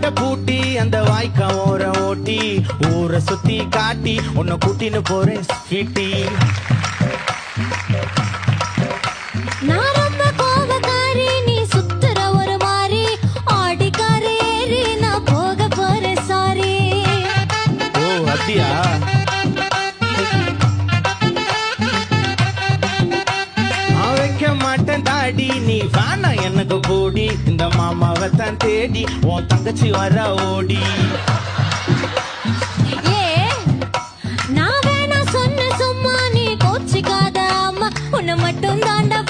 கடை பூட்டி அந்த வாய்க்கா ஓர ஓட்டி ஊரை சுத்தி காட்டி உன்னை கூட்டின்னு போறேன் ஸ்வீட்டி. நான் ரொம்ப கோபக்காரி, நீ சுத்துற ஒரு மாதிரி ஆடிக்காரி ஏறி நான் போக போறேன் சாரி. ஓ அப்படியா? நான் வைக்க மாட்டேன் தாடி, நீ வேணா எனக்கு போடி. இந்த மாமாவை தான் தேடி உன் தங்கச்சி வர ஓடி. ஏ நான் வேணா சொன்ன சும்மா நீ கோச்சிக்காத அம்மா, உன்னை மட்டும் தாண்டா